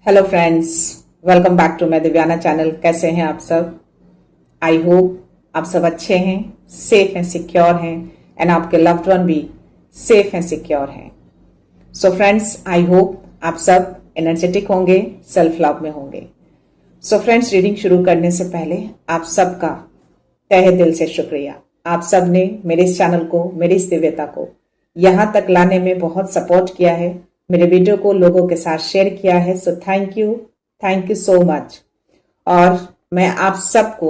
Hello friends, welcome back to my Divyana channel. कैसे हैं आप सब? आई होप आप सब अच्छे हैं, सेफ हैं, सिक्योर हैं एंड आपके लव्ड वन भी सेफ हैं, सिक्योर हैं। सो फ्रेंड्स, आई होप आप सब एनर्जेटिक होंगे, सेल्फ लव में होंगे। सो फ्रेंड्स, रीडिंग शुरू करने से पहले आप सबका तहे दिल से शुक्रिया। आप सब ने मेरे इस चैनल को, मेरी इस दिव्यता को यहाँ तक लाने में बहुत सपोर्ट किया है, मेरे वीडियो को लोगों के साथ शेयर किया है। So thank you so much. और मैं आप सबको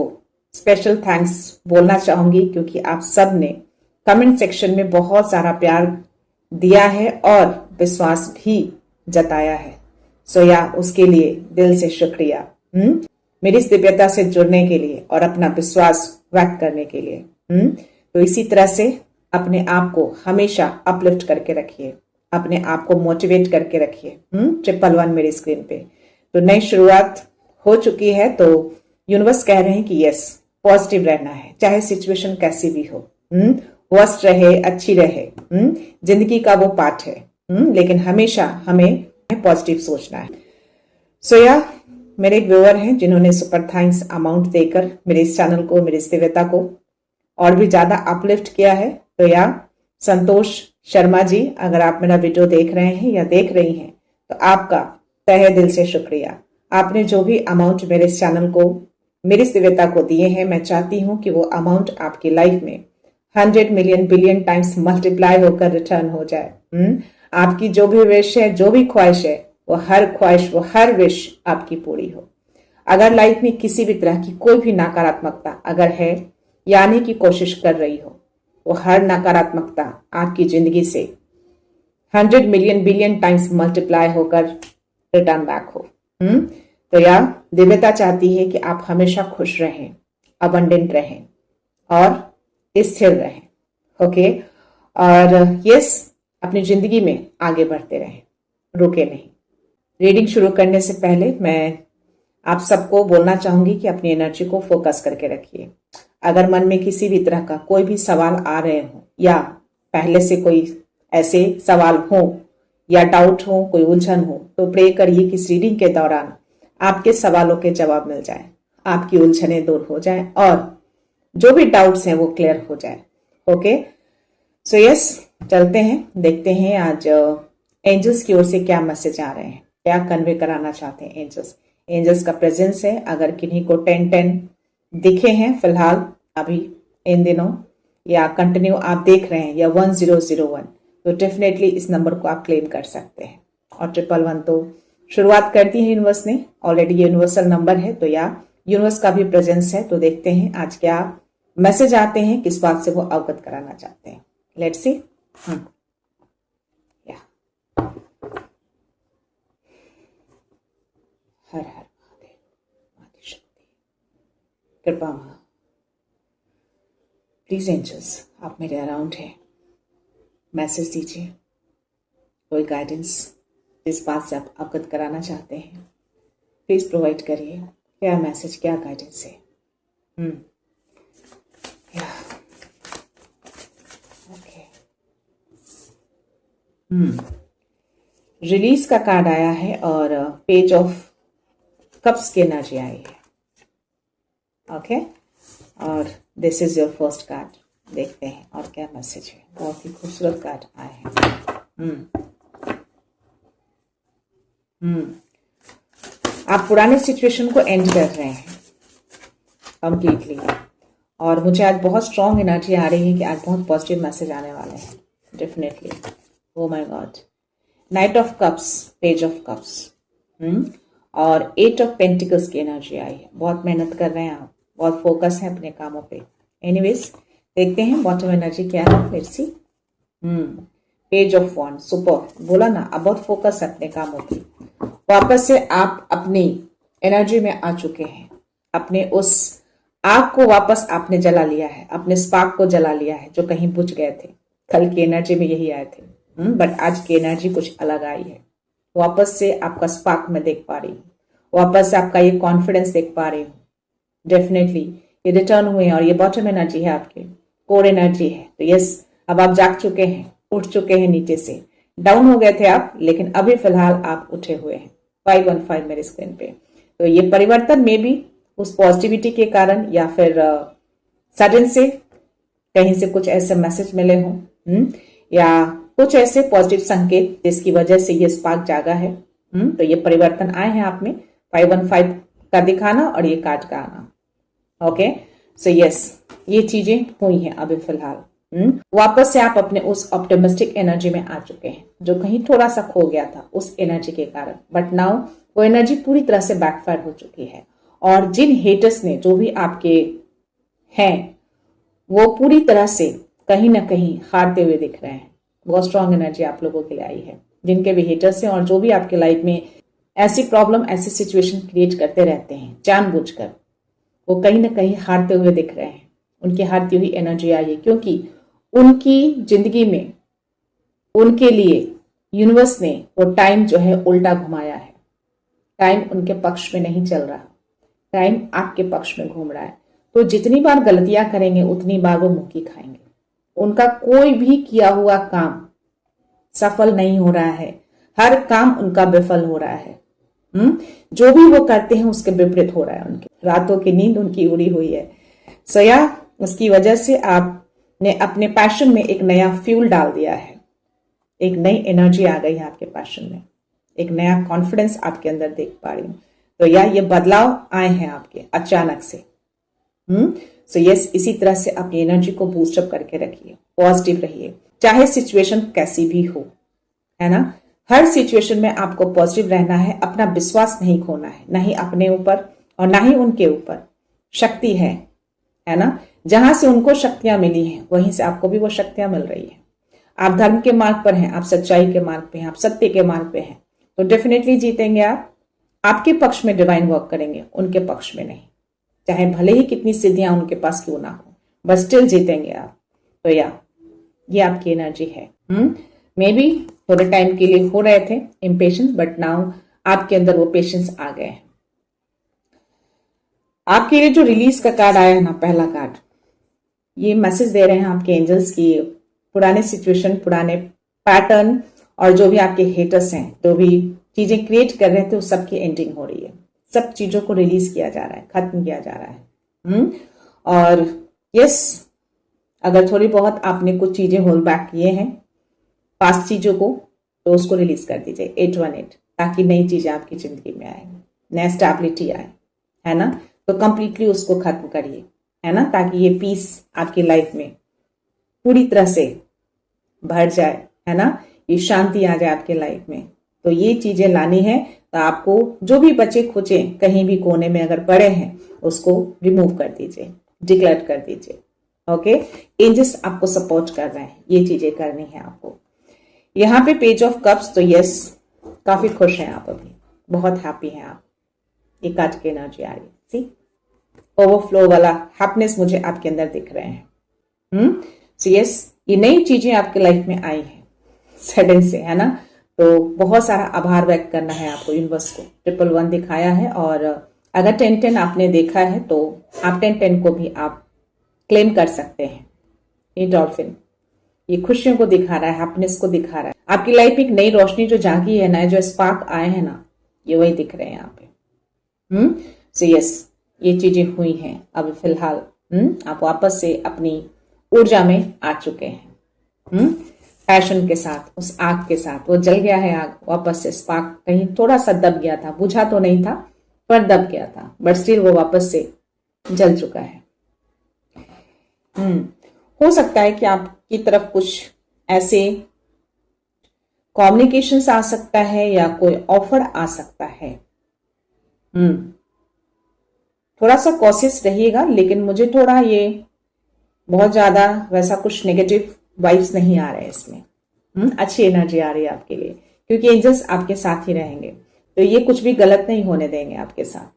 स्पेशल थैंक्स बोलना चाहूंगी क्योंकि आप सब ने कमेंट सेक्शन में बहुत सारा प्यार दिया है और विश्वास भी जताया है। सो उसके लिए दिल से शुक्रिया। मेरी इस दिव्यता से जुड़ने के लिए और अपना विश्वास व्यक्त करने के लिए। तो इसी तरह से अपने आप को हमेशा अपलिफ्ट करके रखिए, अपने आप को मोटिवेट करके रखिए। 111 मेरी स्क्रीन पे। तो नई शुरुआत हो चुकी है, तो यूनिवर्स कह रहे हैं कि यस, पॉजिटिव रहना है, चाहे सिचुएशन कैसी भी हो। वर्स्ट रहे, अच्छी रहे, जिंदगी का वो पार्ट है। लेकिन हमेशा हमें पॉजिटिव सोचना है। सो मेरे एक व्यूअर हैं जिन्होंने सुपर थैंक्स अमाउंट देकर मेरे इस चैनल को, मेरी इस दिव्यता को और भी ज्यादा अपलिफ्ट किया है। तो संतोष शर्मा जी, अगर आप मेरा वीडियो देख रहे हैं या देख रही हैं तो आपका तहे दिल से शुक्रिया। आपने जो भी अमाउंट मेरे इस चैनल को, मेरी इस दिव्यता को दिए हैं, मैं चाहती हूं कि वो अमाउंट आपकी लाइफ में 100 मिलियन बिलियन टाइम्स मल्टीप्लाई होकर रिटर्न हो जाए। आपकी जो भी विश है, जो भी ख्वाहिश है, वो हर विश आपकी पूरी हो। अगर लाइफ में किसी भी तरह की कोई भी नकारात्मकता अगर है या आने की कोशिश कर रही हो, वो हर नकारात्मकता आपकी जिंदगी से 100 मिलियन बिलियन टाइम्स मल्टीप्लाई होकर रिटर्न बैक हो। तो दिव्यता चाहती है कि आप हमेशा खुश रहें, अबंडेंट रहें और स्थिर रहें। ओके, और यस, अपनी जिंदगी में आगे बढ़ते रहें, रुके नहीं। रीडिंग शुरू करने से पहले मैं आप सबको बोलना चाहूंगी कि अपनी एनर्जी को फोकस करके रखिए। अगर मन में किसी भी तरह का कोई भी सवाल आ रहे हो या पहले से कोई ऐसे सवाल हो या डाउट हो, कोई उलझन हो, तो प्रे करिए कि इस रीडिंग के दौरान आपके सवालों के जवाब मिल जाए, आपकी उलझनें दूर हो जाए और जो भी डाउट्स हैं वो क्लियर हो जाए। ओके, सो यस, चलते हैं, देखते हैं आज एंजल्स की ओर से क्या मैसेज आ रहे हैं, क्या कन्वे कराना चाहते हैं एंजल्स। एंजल्स का प्रेजेंस है। अगर किन्हीं को 10-10 दिखे हैं फिलहाल अभी इन दिनों, या कंटिन्यू आप देख रहे हैं, या 1001, तो डेफिनेटली इस नंबर को आप क्लेम कर सकते हैं। और 111 तो शुरुआत कर दी है यूनिवर्स ने, ऑलरेडी यूनिवर्सल नंबर है, तो यूनिवर्स का भी प्रेजेंस है। तो देखते हैं आज क्या मैसेज आते हैं, किस बात से वो अवगत कराना चाहते हैं। Let's see. हर हर कृपा मां, प्लीज एंजल्स, आप मेरे अराउंड हैं, मैसेज दीजिए, कोई गाइडेंस जिस बात से आप अवगत कराना चाहते हैं प्लीज प्रोवाइड करिए। क्या मैसेज, क्या गाइडेंस है? ओके, रिलीज का कार्ड आया है और पेज ऑफ कप्स की एनर्जी आई है। ओके, और this is your first card. देखते हैं और क्या मैसेज है। बहुत ही खूबसूरत कार्ड आए हैं। आप पुराने सिचुएशन को एंड कर रहे हैं कंप्लीटली, और मुझे आज बहुत स्ट्रॉन्ग एनर्जी आ रही है कि आज बहुत पॉजिटिव मैसेज आने वाले हैं definitely. Oh my God, night of cups, page of cups और 8 ऑफ पेंटिकल्स की एनर्जी आई है। बहुत मेहनत कर रहे हैं आप, बहुत फोकस है अपने कामों पे। एनीवेज, देखते हैं बॉटम एनर्जी क्या है। Let's see. Page of wand, super, बोला ना, अब बहुत फोकस है अपने कामों पे। वापस से आप अपनी एनर्जी में आ चुके हैं, अपने उस आग को वापस आपने जला लिया है, अपने स्पार्क को जला लिया है जो कहीं बुझ गए थे। कल की एनर्जी में यही आए थे, बट आज की एनर्जी कुछ अलग आई है। वापस से आपका स्पार्क में देख पा रही हूँ, वापस से आपका ये कॉन्फिडेंस देख पा रही हूँ। डेफिनेटली ये रिटर्न हुए और ये बॉटम एनर्जी है, आपके कोर एनर्जी है। तो यस, अब आप जाग चुके हैं, उठ चुके हैं नीचे से। डाउन हो गए थे आप, लेकिन अभी फिलहाल आप उठे हुए हैं। 515 मेरे स्क्रीन पे। तो ये परिवर्तन में भी उस पॉजिटिविटी के कारण या फिर सडन से कहीं से कुछ ऐसे मैसेज मिले हों या कुछ ऐसे पॉजिटिव संकेत जिसकी वजह से ये स्पार्क जागा है। तो ये परिवर्तन आए हैं आप में, 515 का दिखाना और ये कार्ड का आना। ओके, सो यस, ये चीजें हुई हैं अभी फिलहाल। वापस से आप अपने उस ऑप्टिमिस्टिक एनर्जी में आ चुके हैं जो कहीं थोड़ा सा खो गया था उस एनर्जी के कारण, बट नाउ वो एनर्जी पूरी तरह से बैकफायर हो चुकी है। और जिन हेटर्स ने जो भी आपके हैं वो पूरी तरह से कहीं ना कहीं हारते हुए दिख रहे हैं। बहुत स्ट्रांग एनर्जी आप लोगों के लिए आई है। जिनके भी हेटर्स हैं और जो भी आपके लाइफ में ऐसी प्रॉब्लम, ऐसी सिचुएशन क्रिएट करते रहते हैं जानबूझकर, वो कहीं ना कहीं हारते हुए दिख रहे हैं। उनकी हारती हुई एनर्जी आई है क्योंकि उनकी जिंदगी में उनके लिए यूनिवर्स ने वो टाइम जो है उल्टा घुमाया है। टाइम उनके पक्ष में नहीं चल रहा, टाइम आपके पक्ष में घूम रहा है। तो जितनी बार गलतियां करेंगे उतनी बार वो मुक्की खाएंगे। उनका कोई भी किया हुआ काम सफल नहीं हो रहा है, हर काम उनका विफल हो रहा है। जो भी वो करते हैं उसके विपरीत हो रहा है। उनके रातों की नींद उनकी उड़ी हुई है। सो या उसकी वजह से आपने अपने पैशन में एक नया फ्यूल डाल दिया है, एक नई एनर्जी आ गई है आपके पैशन में, एक नया कॉन्फिडेंस आपके अंदर देख पा रही हूं। तो या ये बदलाव आए हैं आपके अचानक से। सो यस, इसी तरह से अपनी एनर्जी को बूस्टअप करके रखिए, पॉजिटिव रहिए, चाहे सिचुएशन कैसी भी हो, है ना। हर सिचुएशन में आपको पॉजिटिव रहना है, अपना विश्वास नहीं खोना है, ना ही अपने ऊपर और ना ही उनके ऊपर। शक्ति है ना, जहां से उनको शक्तियां मिली हैं वहीं से आपको भी वो शक्तियां मिल रही है। आप धर्म के मार्ग पर हैं, आप सच्चाई के मार्ग पे हैं, आप सत्य के मार्ग पे हैं, तो डेफिनेटली जीतेंगे आप। आपके पक्ष में डिवाइन वर्क करेंगे, उनके पक्ष में नहीं। चाहे भले ही कितनी सिद्धियां उनके पास क्यों ना हो, बस स्टिल जीतेंगे आप। तो या ये आपकी एनर्जी है। मे बी थोड़े टाइम के लिए हो रहे थे इम्पेशेंस, बट नाउ आपके अंदर वो पेशेंस आ गए हैं। आपके लिए जो रिलीज का कार्ड आया है ना, पहला कार्ड, ये मैसेज दे रहे हैं आपके एंजल्स की पुराने सिचुएशन, पुराने पैटर्न और जो भी आपके हेटर्स हैं, जो भी चीजें क्रिएट कर रहे थे, उस सब की एंडिंग हो रही है। सब चीजों को रिलीज किया जा रहा है, खत्म किया जा रहा है। और यस, अगर थोड़ी बहुत आपने कुछ चीजें होल्ड बैक किए हैं पास्ट चीजों को, तो उसको रिलीज कर दीजिए 818, ताकि नई चीजें आपकी जिंदगी में आए, नया स्टेबिलिटी आए, है ना। तो कंप्लीटली उसको खत्म करिए, है ना, ताकि ये पीस आपकी लाइफ में पूरी तरह से भर जाए, है ना, ये शांति आ जाए आपके लाइफ में। तो ये चीजें लानी है। तो आपको जो भी बचे खुचे कहीं भी कोने में अगर पड़े हैं, उसको रिमूव कर दीजिए, डिक्लेयर कर दीजिए। ओके, एंजल्स आपको सपोर्ट कर रहे हैं, ये चीजें करनी है आपको। यहाँ पे पेज ऑफ कप्स, तो यस, काफी खुश हैं आप, अभी बहुत हैप्पी हैं आप। ये कार्ड की एनर्जी आ रही है, सी ओवरफ्लो वाला हैप्पीनेस मुझे आपके अंदर दिख रहे हैं। सो यस, ये नई चीजें आपके लाइफ में आई हैं सडन से, है ना। तो बहुत सारा आभार व्यक्त करना है आपको यूनिवर्स को। 111 दिखाया है, और अगर 1010 आपने देखा है तो आप 1010 को भी आप क्लेम कर सकते हैं। ये डॉल्फिन ये खुशियों को दिखा रहा है, हैप्पीनेस को दिखा रहा है। आपकी लाइफ में एक नई रोशनी जो जागी है ना, जो स्पार्क आए हैं ना, ये वही दिख रहे हैं यहाँ पे। सो यस, ये चीजें हुई हैं अभी फिलहाल। आप वापस से अपनी ऊर्जा में आ चुके हैं, पैशन के साथ, उस आग के साथ। वो जल गया है आग, वापस से स्पार्क कहीं थोड़ा सा दब गया था, बुझा तो नहीं था पर दब गया था, बट स्टिल वो वापस से जल चुका है। हो सकता है कि आपकी तरफ कुछ ऐसे कम्युनिकेशंस आ सकता है या कोई ऑफर आ सकता है। थोड़ा सा कॉशियस रहिएगा, लेकिन मुझे थोड़ा ये बहुत ज्यादा वैसा कुछ नेगेटिव वाइब्स नहीं आ रहे हैं इसमें। अच्छी एनर्जी आ रही है आपके लिए, क्योंकि एंजल्स आपके साथ ही रहेंगे। तो ये कुछ भी गलत नहीं होने देंगे आपके साथ,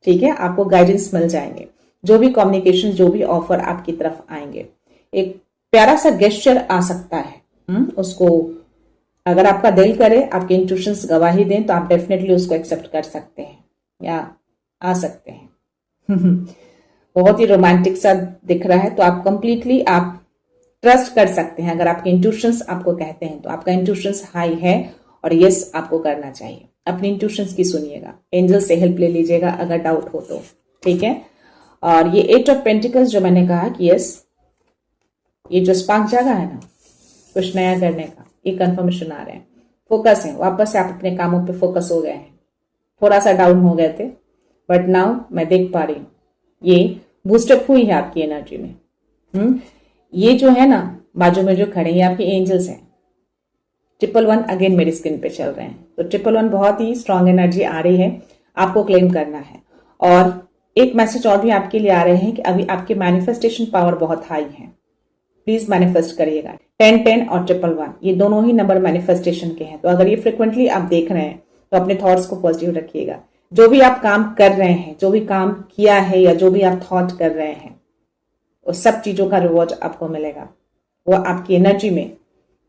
ठीक है। आपको गाइडेंस मिल जाएंगे, जो भी कम्युनिकेशन, जो भी ऑफर आपकी तरफ आएंगे। एक प्यारा सा गेस्चर आ सकता है, उसको अगर आपका दिल करे, आपके इंट्यूशंस गवाही दें, तो आप डेफिनेटली उसको एक्सेप्ट कर सकते हैं या आ सकते हैं। बहुत ही रोमांटिक सा दिख रहा है, तो आप कंप्लीटली आप ट्रस्ट कर सकते हैं। अगर आपके इंट्यूशंस आपको कहते हैं तो आपका इंट्यूशंस हाई है और यस आपको करना चाहिए। अपनी इंट्यूशंस की सुनिएगा, एंजल से हेल्प ले लीजिएगा अगर डाउट हो तो, ठीक है। और ये 8 ऑफ पेंटिकल्स जो मैंने कहा कि यस, ये जो स्पार्क जागा है ना कुछ नया करने का, ये कंफर्मेशन आ रहे हैं, फोकस है, वापस से आप अपने कामों पे फोकस हो गए हैं। थोड़ा सा डाउन हो गए थे बट नाउ मैं देख पा रही हूँ ये बूस्टअप हुई है आपकी एनर्जी में। ये जो है ना बाजू में जो खड़े हैं आपके एंजल्स हैं। 111 अगेन मेरी स्क्रीन पे चल रहे हैं, तो 111 बहुत ही स्ट्रांग एनर्जी आ रही है, आपको क्लेम करना है। और एक मैसेज और भी आपके लिए आ रहे हैं कि अभी आपकी मैनिफेस्टेशन पावर बहुत हाई है, प्लीज मैनिफेस्ट करिएगा। 1010 और 111 ये दोनों ही नंबर मैनिफेस्टेशन के हैं, तो अगर ये फ्रिक्वेंटली आप देख रहे हैं तो अपने थॉट्स को पॉजिटिव रखिएगा। जो भी आप काम कर रहे हैं, जो भी काम किया है या जो भी आप थॉट कर रहे हैं, वो सब चीजों का रिवॉर्ड आपको मिलेगा, वो आपकी एनर्जी में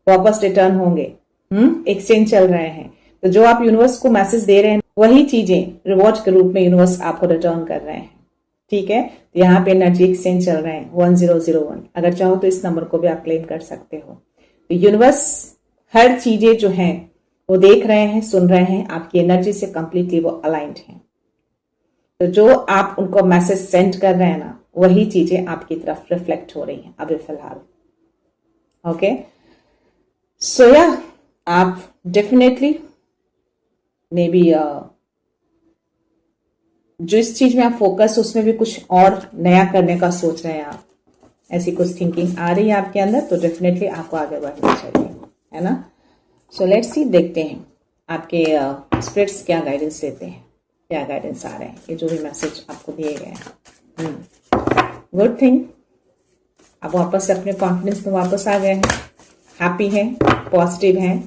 वापस रिटर्न होंगे। एक्सचेंज चल रहे हैं, तो जो आप यूनिवर्स को मैसेज दे रहे हैं वही चीजें रिवॉर्ड के रूप में यूनिवर्स आपको रिटर्न कर रहे हैं, ठीक है। तो यहाँ पे एनर्जी एक्सचेंज चल रहे हैं 1001। अगर चाहो तो इस नंबर को भी आप क्लेम कर सकते हो। तो यूनिवर्स हर चीजें जो हैं वो देख रहे हैं, सुन रहे हैं, आपकी एनर्जी से कंप्लीटली वो अलाइंड हैं। तो जो आप उनको मैसेज सेंड कर रहे हैं ना वही चीजें आपकी तरफ रिफ्लेक्ट हो रही हैं अभी फिलहाल। ओके, सो या आप डेफिनेटली मे बी जो इस चीज में आप फोकस, उसमें भी कुछ और नया करने का सोच रहे हैं आप, ऐसी कुछ थिंकिंग आ रही है आपके अंदर, तो डेफिनेटली आपको आगे बढ़ना चाहिए, है ना। सो लेट्स सी, देखते हैं आपके स्पिरिट्स क्या गाइडेंस देते हैं, क्या गाइडेंस आ रहे हैं, ये जो भी मैसेज आपको दिए गए हैं। गुड थिंग, आप वापस से अपने कॉन्फिडेंस में वापस आ गए हैं, हैप्पी हैं, पॉजिटिव हैं।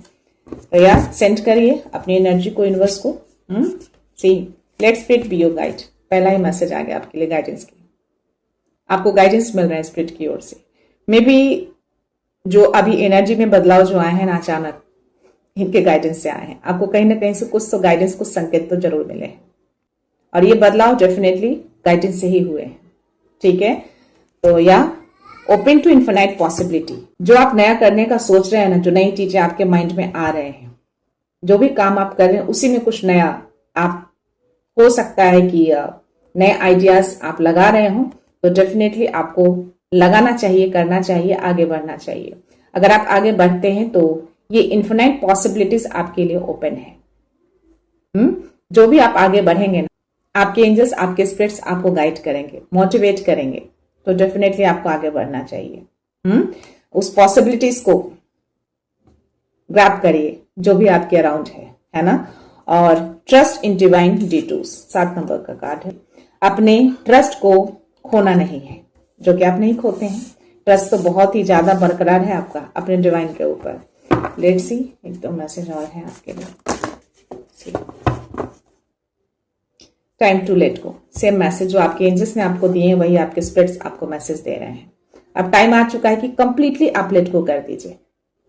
तो यार सेंड करिए अपनी एनर्जी को यूनिवर्स को। See, let spirit be your guide. पहला ही मैसेज आ गया आपके लिए गाइडेंस की, आपको गाइडेंस मिल रहा है स्पिरिट की ओर से। मे बी जो अभी एनर्जी में बदलाव जो आए हैं ना अचानक, इनके गाइडेंस से आए हैं, आपको कहीं ना कहीं से कुछ तो गाइडेंस, कुछ संकेत तो जरूर मिले हैं, और ये बदलाव डेफिनेटली गाइडेंस से ही हुए हैं, ठीक है। तो या ओपन टू इन्फिनाइट पॉसिबिलिटी, जो आप नया करने का सोच रहे हैं ना, जो नई चीजें आपके माइंड में आ रहे हैं, जो भी काम आप कर रहे हैं उसी में कुछ नया आप, हो सकता है कि नए आइडियाज आप लगा रहे हो, तो डेफिनेटली आपको लगाना चाहिए, करना चाहिए, आगे बढ़ना चाहिए। अगर आप आगे बढ़ते हैं तो ये इन्फिनाइट पॉसिबिलिटीज आपके लिए ओपन है। जो भी आप आगे बढ़ेंगे ना, आपके एंजल्स, आपके स्पिरिट्स आपको गाइड करेंगे, मोटिवेट करेंगे, तो डेफिनेटली आपको आगे बढ़ना चाहिए। उस पॉसिबिलिटीज को ग्रैब करिए जो भी आपके अराउंड है ना। और ट्रस्ट इन डिवाइन डिटूर्स 7 नंबर का कार्ड है। अपने ट्रस्ट को खोना नहीं है, जो कि आप नहीं खोते हैं। ट्रस्ट तो बहुत ही ज्यादा बरकरार है आपका अपने डिवाइन के ऊपर। लेट्स सी, एक तो मैसेज और है आपके लिए। Time to let go, same message जो आपके एंजल्स ने आपको दिए हैं वही आपके स्पिरिट्स आपको मैसेज दे रहे हैं। अब टाइम आ चुका है कि कंप्लीटली आप लेट गो कर दीजिए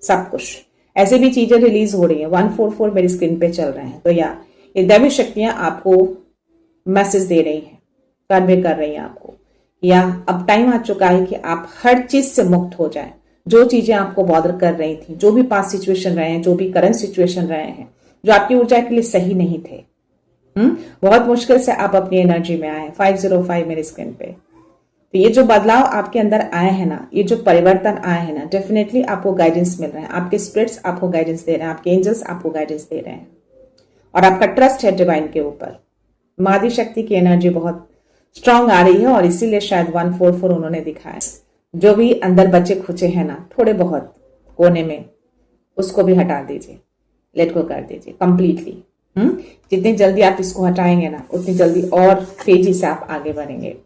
सब कुछ। ऐसे भी चीजें रिलीज हो रही है, 144 मेरी स्क्रीन पे चल रहे हैं। तो या ये दैवी शक्तियां आपको मैसेज दे रही हैं, कन्वे कर रही हैं आपको, या अब टाइम आ चुका है कि आप हर चीज से मुक्त हो जाएं। जो चीजें आपको बॉदर कर रही थी, जो भी पास्ट सिचुएशन रहे हैं, जो भी करंट सिचुएशन रहे हैं, जो आपकी ऊर्जा के लिए सही नहीं थे, बहुत मुश्किल से आप अपनी एनर्जी में आए हैं। 505 मेरी स्क्रीन पे। तो ये जो बदलाव आपके अंदर आए हैं ना, ये जो परिवर्तन आए हैं ना, डेफिनेटली आपको गाइडेंस मिल रहे हैं। आपके स्पिरिट्स आपको गाइडेंस दे रहे हैं, आपके एंजल्स आपको गाइडेंस दे रहे हैं, और आपका ट्रस्ट है डिवाइन के ऊपर। मादी शक्ति की एनर्जी बहुत स्ट्रांग आ रही है, और इसीलिए शायद 144 उन्होंने दिखाया। जो भी अंदर बचे खुचे हैं ना थोड़े बहुत कोने में, उसको भी हटा दीजिए, लेट गो कर दीजिए कंप्लीटली। जितनी जल्दी आप इसको हटाएंगे ना, उतनी जल्दी और तेजी से आप आगे बढ़ेंगे।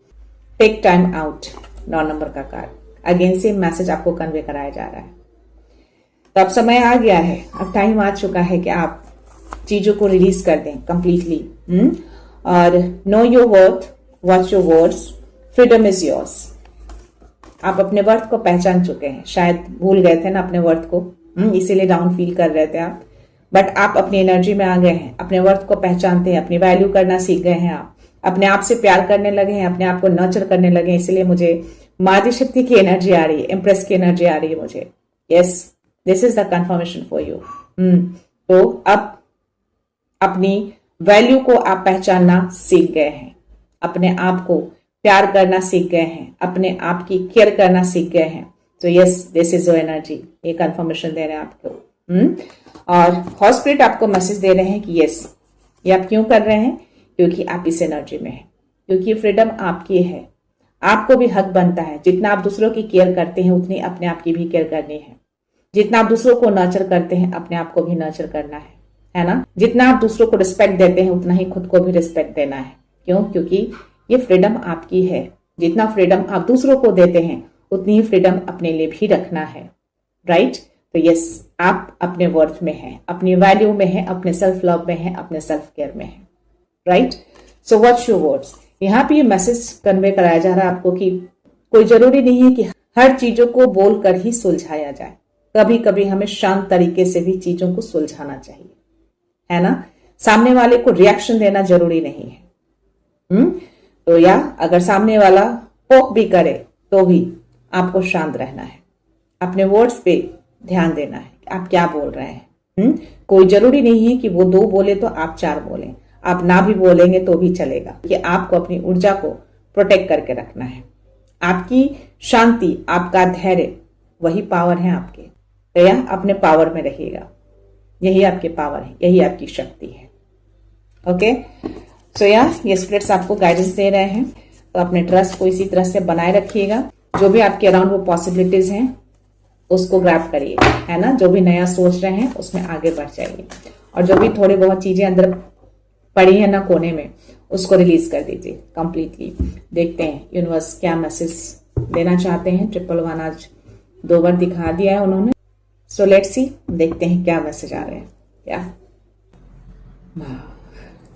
टेक टाइम आउट, 9 नंबर का कार्ड। अगेन सेम मैसेज आपको कन्वे कराया जा रहा है। तो अब समय आ गया है, अब टाइम आ चुका है कि आप चीजों को रिलीज कर दें कंप्लीटली। और know your worth, watch your words, freedom is yours. आप अपने वर्थ को पहचान चुके हैं, शायद भूल गए थे ना अपने वर्थ को, इसीलिए डाउन फील कर रहे थे आप। बट आप अपनी एनर्जी में आ गए हैं, अपने वर्थ को पहचानते हैं, अपनी वैल्यू करना सीख गए हैं। आप अपने आप से प्यार करने लगे हैं, अपने आप को नर्चर करने लगे हैं। इसलिए मुझे मादी शक्ति की एनर्जी आ रही है, इम्प्रेस की एनर्जी आ रही है मुझे। Yes, this is the confirmation for you. तो अब अपनी वैल्यू को आप पहचानना सीख गए हैं, अपने आप को प्यार करना सीख गए हैं, अपने आप की केयर करना सीख गए हैं। तो yes, this is your energy. ये कंफर्मेशन दे रहे हैं आपको। और हॉस्पिरिट आपको मैसेज दे रहे हैं कि यस, ये आप क्यों कर रहे हैं? क्योंकि आप इस एनर्जी में हैं, क्योंकि फ्रीडम आपकी है। आपको भी हक बनता है, जितना आप दूसरों की केयर करते हैं उतनी अपने आप की भी केयर करनी है। जितना आप दूसरों को नर्चर करते हैं अपने आप को भी नर्चर करना है ना? जितना आप दूसरों को रिस्पेक्ट देते हैं उतना ही खुद को भी रिस्पेक्ट देना है। क्यों? क्योंकि ये फ्रीडम आपकी है। जितना फ्रीडम आप दूसरों को देते हैं उतनी ही फ्रीडम अपने लिए भी रखना है, राइट? तो यस, आप अपने वर्थ में हैं, अपनी वैल्यू में हैं, अपने सेल्फ लव में हैं, अपने सेल्फ केयर में हैं, right? So what's your words? यहाँ पे ये मैसेज कन्वे कराया जा रहा है आपको कि कोई जरूरी नहीं है कि हर चीजों को बोलकर ही सुलझाया जाए। कभी कभी हमें शांत तरीके से भी चीजों को सुलझाना चाहिए, है ना? सामने वाले को रिएक्शन देना जरूरी नहीं है। तो या अगर सामने वाला पोक भी करे तो भी आपको शांत रहना है, अपने वर्ड्स पे ध्यान देना है कि आप क्या बोल रहे हैं। कोई जरूरी नहीं है कि वो 2 बोले तो आप 4 बोलें, आप ना भी बोलेंगे तो भी चलेगा, कि आपको अपनी ऊर्जा को प्रोटेक्ट करके रखना है। आपकी शांति, आपका धैर्य, वही पावर है आपके। तो या अपने पावर में रहिएगा, यही आपके पावर है, यही आपकी शक्ति है। ओके, सो या ये स्पिरिट्स आपको गाइडेंस दे रहे हैं, तो अपने ट्रस्ट को इसी तरह से बनाए रखिएगा। जो भी आपके अराउंड वो पॉसिबिलिटीज हैं उसको ग्रैब करिए, है ना? जो भी नया सोच रहे हैं उसमें आगे बढ़ जाइए, और जो भी थोड़ी बहुत चीजें अंदर पड़ी है ना कोने में, उसको रिलीज कर दीजिए कंप्लीटली। देखते हैं यूनिवर्स क्या मैसेज देना चाहते हैं। 111 आज 2 बार दिखा दिया है उन्होंने। सो लेट्स सी, देखते हैं क्या मैसेज आ रहे हैं। क्या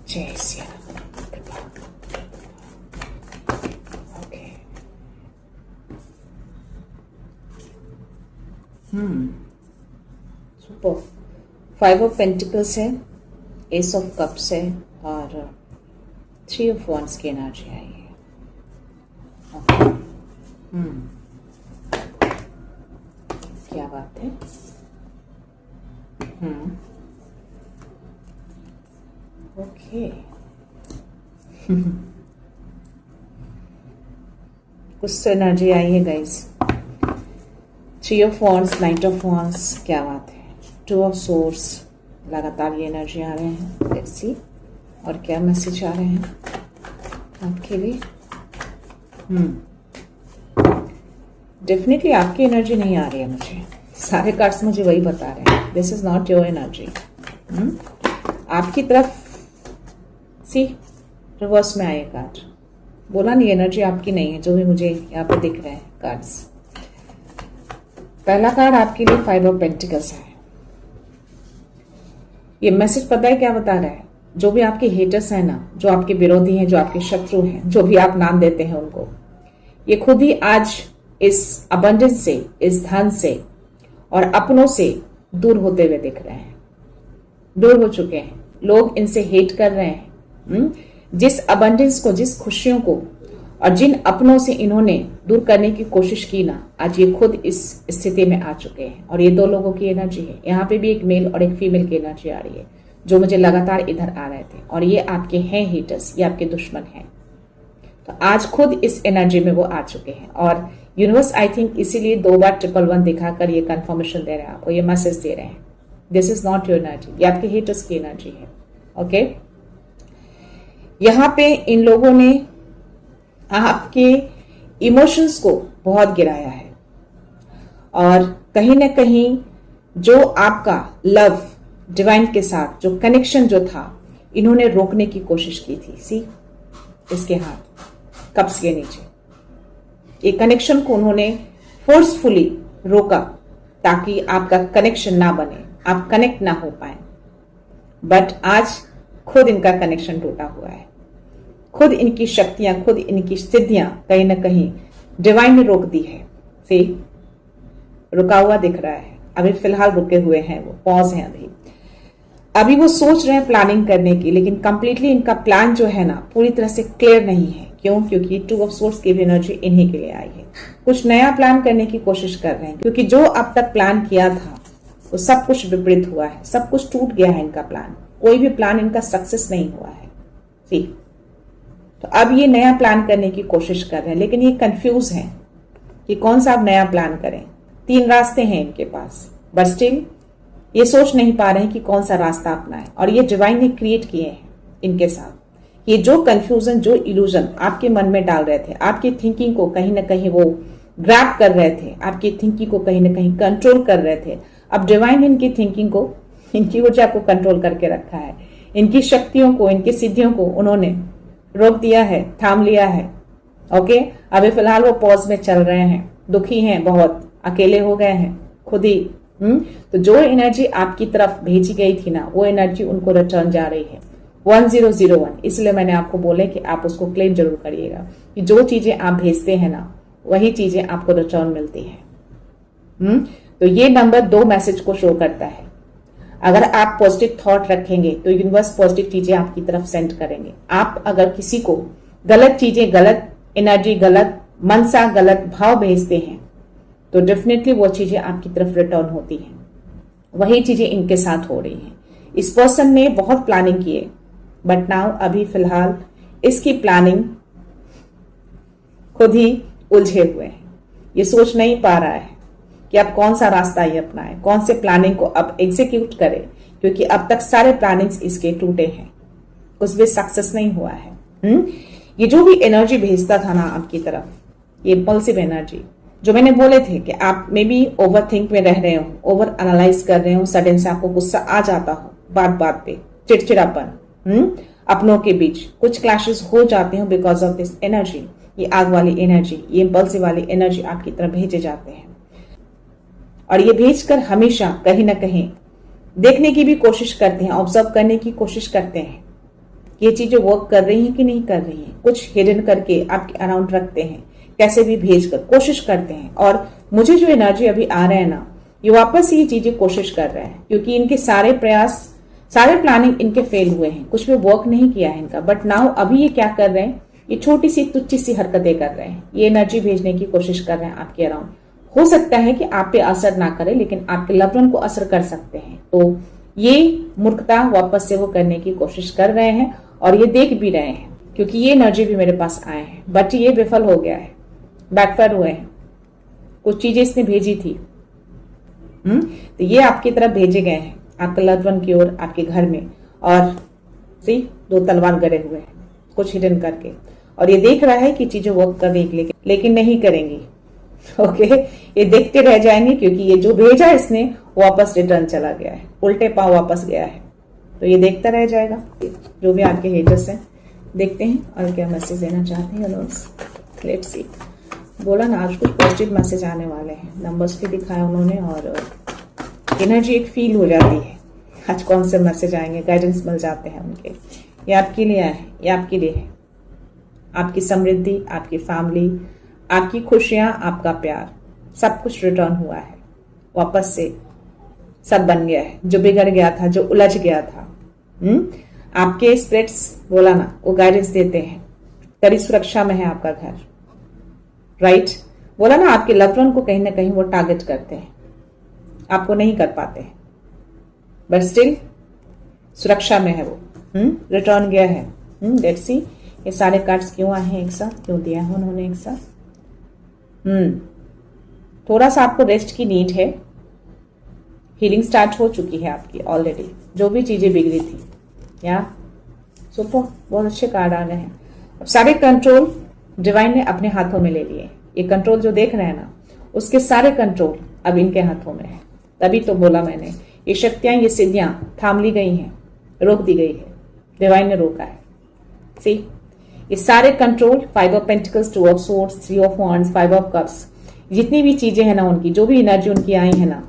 जय Shri Ram. Super. 5 of pentacles है, एस ऑफ कप्स है, और 3 ऑफ वॉन्ड्स की एनर्जी आई है। ओके, क्या बात है। ओके कुछ तो एनर्जी आई है guys. 3 of wands, night of wands, क्या बात है। 2 ऑफ सोर्स, लगातार ये एनर्जी आ रहे हैं। लेट्स सी और क्या मैसेज आ रहे हैं आपके लिए। डेफिनेटली आपकी एनर्जी नहीं आ रही है मुझे, सारे कार्ड्स मुझे वही बता रहे हैं। This is not your energy. आपकी तरफ सी रिवर्स में आए कार्ड, बोला नहीं एनर्जी आपकी नहीं है, जो भी मुझे यहाँ पे दिख रहे हैं कार्ड्स। पहला कार्ड आपके लिए 5 ऑफ पेंटिकल्स है। ये मैसेज पता है क्या बता रहा है? जो भी आपके हेटर्स हैं ना, जो आपके विरोधी हैं, जो आपके शत्रु हैं, जो भी आप नाम देते हैं उनको, ये खुद ही आज इस अबंडेंस से, इस धन से और अपनों से दूर होते हुए दिख रहे हैं, दूर हो चुके हैं। लोग इनसे हेट कर रहे हैं। जिस अबंडेंस को, जिस खुशियों को और जिन अपनों से इन्होंने दूर करने की कोशिश की ना, आज ये खुद इस स्थिति में आ चुके हैं। और ये 2 लोगों की एनर्जी है। यहाँ पे भी एक मेल और एक फीमेल की एनर्जी आ रही है, जो मुझे लगातार इधर आ रहे थे। और ये आपके हैं हेटर्स, ये आपके दुश्मन हैं। तो आज खुद इस एनर्जी में वो आ चुके हैं। और यूनिवर्स आई थिंक इसीलिए 2 बार 111 दिखाकर ये कंफर्मेशन दे रहे हैं आपको, ये मैसेज दे रहे हैं। This is not your energy, ये आपके हेटर्स की एनर्जी है। ओके, यहाँ पे इन लोगों ने आपके इमोशंस को बहुत गिराया है, और कहीं ना कहीं जो आपका लव डिवाइन के साथ जो कनेक्शन जो था, इन्होंने रोकने की कोशिश की थी। सी इसके हाथ कप्स के नीचे, ये कनेक्शन को उन्होंने फोर्सफुली रोका ताकि आपका कनेक्शन ना बने, आप कनेक्ट ना हो पाए। बट आज खुद इनका कनेक्शन टूटा हुआ है। खुद इनकी शक्तियां, खुद इनकी सिद्धियां कहीं ना कहीं डिवाइन ने रोक दी है। सी रुका हुआ दिख रहा है, अभी फिलहाल रुके हुए हैं, वो पॉज हैं अभी वो सोच रहे हैं प्लानिंग करने की, लेकिन कंप्लीटली इनका प्लान जो है ना पूरी तरह से क्लियर नहीं है। क्यों? क्योंकि 2 ऑफ सोर्स की भी एनर्जी इन्हीं के लिए आई है। कुछ नया प्लान करने की कोशिश कर रहे हैं, क्योंकि जो अब तक प्लान किया था वो सब कुछ विपरीत हुआ है, सब कुछ टूट गया है इनका प्लान। कोई भी प्लान इनका सक्सेस नहीं हुआ है। सी, तो अब ये नया प्लान करने की कोशिश कर रहे हैं, लेकिन ये कंफ्यूज हैं कि कौन सा अब नया प्लान करें। 3 रास्ते हैं इनके पास, बट स्टिल ये सोच नहीं पा रहे हैं कि कौन सा रास्ता अपनाएं। और ये डिवाइन ने क्रिएट किए हैं इनके साथ। ये जो कंफ्यूजन, जो इल्यूजन आपके मन में डाल रहे थे, आपकी थिंकिंग को कहीं ना कहीं वो ग्रैब कर रहे थे, आपकी थिंकिंग को कहीं ना कहीं कंट्रोल कर रहे थे, अब डिवाइन इनकी थिंकिंग को, इनकी ऊर्जा को कंट्रोल करके रखा है। इनकी शक्तियों को, इनकी सिद्धियों को उन्होंने रोक दिया है, थाम लिया है। ओके, अभी फिलहाल वो पॉज में चल रहे हैं, दुखी हैं, बहुत अकेले हो गए हैं खुद ही। तो जो एनर्जी आपकी तरफ भेजी गई थी ना, वो एनर्जी उनको रिटर्न जा रही है 1001। इसलिए मैंने आपको बोले कि आप उसको क्लेम जरूर करिएगा कि जो चीजें आप भेजते हैं ना, वही चीजें आपको रिटर्न मिलती है। तो ये नंबर 2 मैसेज को शो करता है। अगर आप पॉजिटिव थॉट रखेंगे तो यूनिवर्स पॉजिटिव चीजें आपकी तरफ सेंड करेंगे। आप अगर किसी को गलत चीजें, गलत एनर्जी, गलत मनसा, गलत भाव भेजते हैं तो डेफिनेटली वो चीजें आपकी तरफ रिटर्न होती हैं। वही चीजें इनके साथ हो रही हैं। इस पर्सन ने बहुत प्लानिंग की है, बट नाउ अभी फिलहाल इसकी प्लानिंग खुद ही उलझे हुए हैं। ये सोच नहीं पा रहा है कि अब कौन सा रास्ता ये अपनाए, कौन से प्लानिंग को अब एग्जीक्यूट करे, क्योंकि अब तक सारे प्लानिंग्स इसके टूटे हैं, कुछ भी सक्सेस नहीं हुआ है। ये जो भी एनर्जी भेजता था ना आपकी तरफ, ये इम्पल्सिव एनर्जी, जो मैंने बोले थे कि आप मे बी ओवर थिंक में रह रहे हो, ओवर एनालाइज कर रहे हो, सडन से आपको गुस्सा आ जाता हो, बात बात पे चिड़चिड़ापन, अपनों के बीच कुछ क्लैशेस हो जाते हो बिकॉज ऑफ दिस एनर्जी। ये आग वाली एनर्जी, ये इम्पल्सिव वाली एनर्जी आपकी तरफ भेजे जाते हैं, और ये भेजकर हमेशा कहीं ना कहीं देखने की भी कोशिश करते हैं, ऑब्जर्व करने की कोशिश करते हैं कि ये चीजें वर्क कर रही हैं कि नहीं कर रही हैं। कुछ हिडन करके आपके अराउंड रखते हैं, कैसे भी भेजकर कोशिश करते हैं। और मुझे जो एनर्जी अभी आ रहे हैं ना, ये वापस ये चीजें कोशिश कर रहे हैं, क्योंकि इनके सारे प्रयास, सारे प्लानिंग इनके फेल हुए हैं, कुछ भी वर्क नहीं किया है इनका। बट नाउ अभी ये क्या कर रहे हैं, ये छोटी सी तुच्छी सी हरकतें कर रहे हैं, ये एनर्जी भेजने की कोशिश कर रहे हैं आपके अराउंड। हो सकता है कि आप पे असर ना करे, लेकिन आपके लव्ड वन को असर कर सकते हैं। तो ये मूर्खता वापस से वो करने की कोशिश कर रहे हैं, और ये देख भी रहे हैं, क्योंकि ये एनर्जी भी मेरे पास आए हैं, बट ये विफल हो गया है, बैकफायर हुए हैं। कुछ चीजें इसने भेजी थी, तो ये आपकी तरफ भेजे गए हैं, आपके लव्ड वन की ओर, आपके घर में। और सी 2 तलवार गड़े हुए हैं, कुछ हिडन करके, और ये देख रहा है कि चीजें वर्क कर, लेकिन नहीं करेंगी। ओके, ये देखते रह जाएंगे, क्योंकि ये जो भेजा इसने वापस रिटर्न चला गया है, उल्टे पांव वापस गया है। तो ये देखता रह जाएगा। जो भी आपके हेटर्स हैं, देखते हैं और क्या मैसेज देना चाहते हैं यूनिवर्स। Let's see. बोला ना आज कुछ पॉजिटिव मैसेज आने वाले हैं, नंबर्स भी दिखाया उन्होंने, और एनर्जी एक फील हो जाती है आज कौन से मैसेज आएंगे, गाइडेंस मिल जाते हैं उनके। ये आपके लिए है, ये आपके लिए है। आपकी समृद्धि, आपकी फैमिली, आपकी खुशियां, आपका प्यार, सब कुछ रिटर्न हुआ है, वापस से सब बन गया है। जो बिगड़ गया था, जो उलझ गया था, आपके स्पिरिट्स बोला ना, वो गाइडेंस देते हैं। कड़ी सुरक्षा में है आपका घर, राइट। बोला ना, आपके लव्ड वन को कहीं ना कहीं वो टारगेट करते हैं, आपको नहीं कर पाते हैं, बट स्टिल सुरक्षा में है वो। रिटर्न गया है। लेट्स सी ये सारे कार्ड्स क्यों आए हैं एक साथ, क्यों दिया है उन्होंने एक साथ। थोड़ा सा आपको रेस्ट की नीड है, हीलिंग स्टार्ट हो चुकी है आपकी ऑलरेडी, जो भी चीजें बिगड़ी थी। या सुपर, बहुत अच्छे कार्ड आ गए हैं। अब सारे कंट्रोल डिवाइन ने अपने हाथों में ले लिए। ये कंट्रोल जो देख रहे हैं ना, उसके सारे कंट्रोल अब इनके हाथों में है। तभी तो बोला मैंने, ये शक्तियां, ये सिद्धियां थाम ली गई हैं, रोक दी गई है, डिवाइन ने रोका है। सी, ये सारे control, 5 of pentacles, 2 of swords, 3 of wands, 5 of cups, जितनी भी चीजें हैं ना उनकी, जो भी एनर्जी उनकी आई है ना,